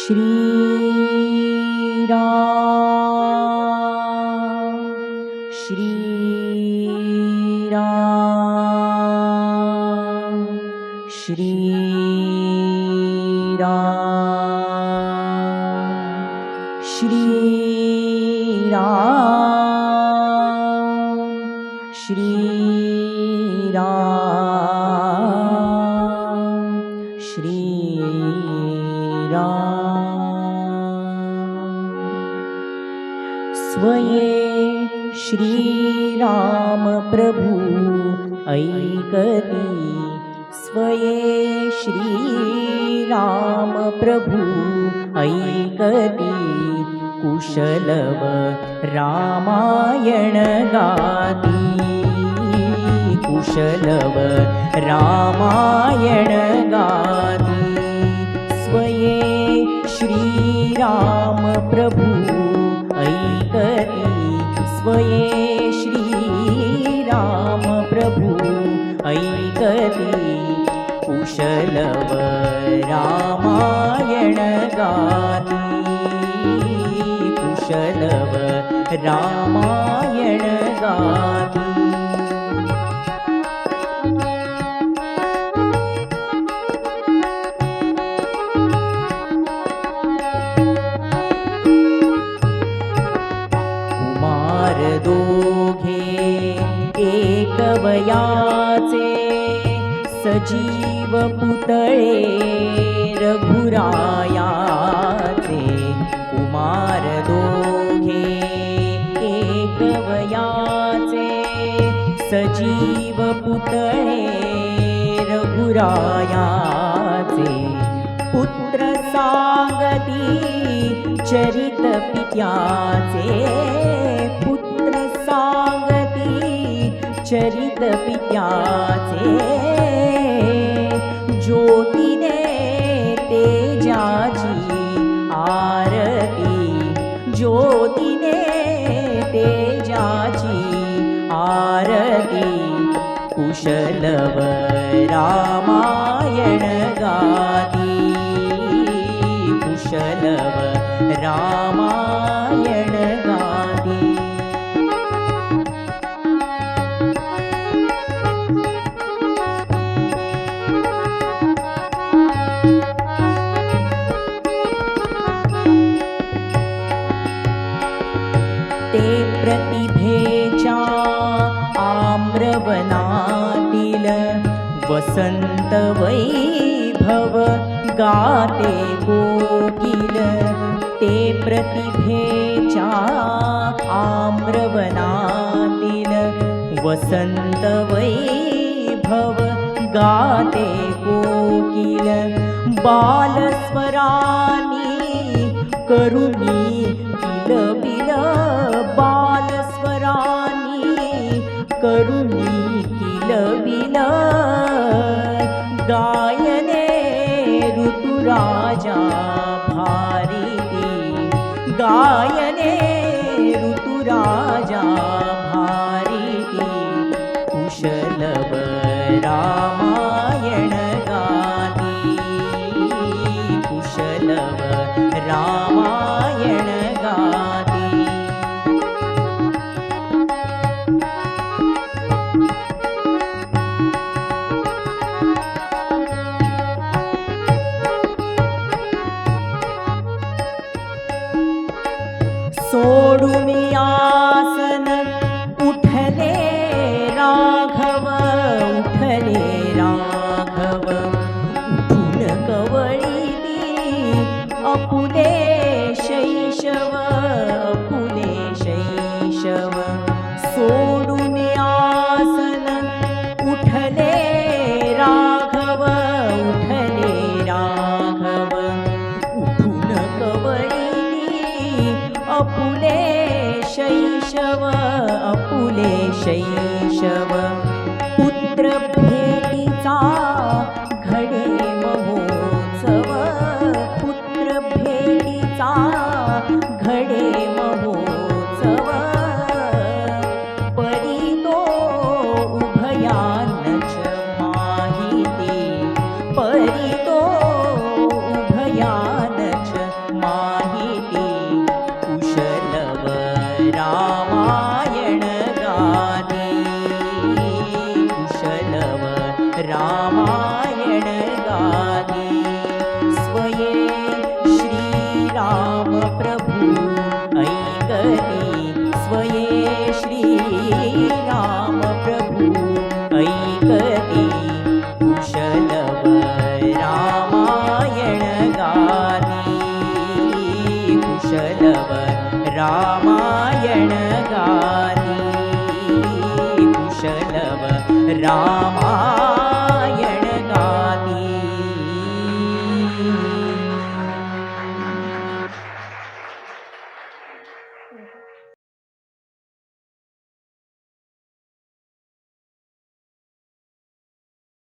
श्री राम श्री राम श्री राम श्री राम श्री राम श्री राम स्वये श्री राम प्रभु ऐकती स्वये श्री राम प्रभु ऐकती कुशलव रामायण गाती कुशलव रामायण गाती स्वये श्री राम प्रभु ऐकती स्वये श्री राम प्रभु ऐकती कुशलव रामायण गाती कुशलव रामायण गाती दोघे एक वयाचे सजीव पुतळे रघुरायाचे कुमार दोघे एक वयाचे सजीव पुतळे रघुरायाचे पुत्र सांगती चरित पित्याचे पुत्र सांगती चरित पित्याचे ज्योतीने तेजाची आरती ज्योतीने तेजाची आरती कुशलव रामायण गाती कुशलव रामायण गाती ते प्रतिभेच्या आम्रवनातील वसंत वैभव गाते कोकिल ते प्रतिभेच्या आम्रवनातील वसंत वैभव गाते कोकिल बालस्वरानी करुणी किलबिल बालस्वरानी करुणी किलबिल गायने ऋतुराजा भारती गायने ऋतुराजा भारती कुशलव रामायण गाती कुशलव रामायण गाती सोडून आसन उठले राघव उठले राघव उठून कवळीती अपुले शैशव अपुले शैशव सोडून आसन उठले राघव उठले राघव उठून कवळीती अपुले शैशव अपुले शैशव पुत्र भेटीचा घडे महोत्सव पुत्र भेटीचा घडे महोत्सव परी तो उभयानच माहिती परी तो उभयानच रामा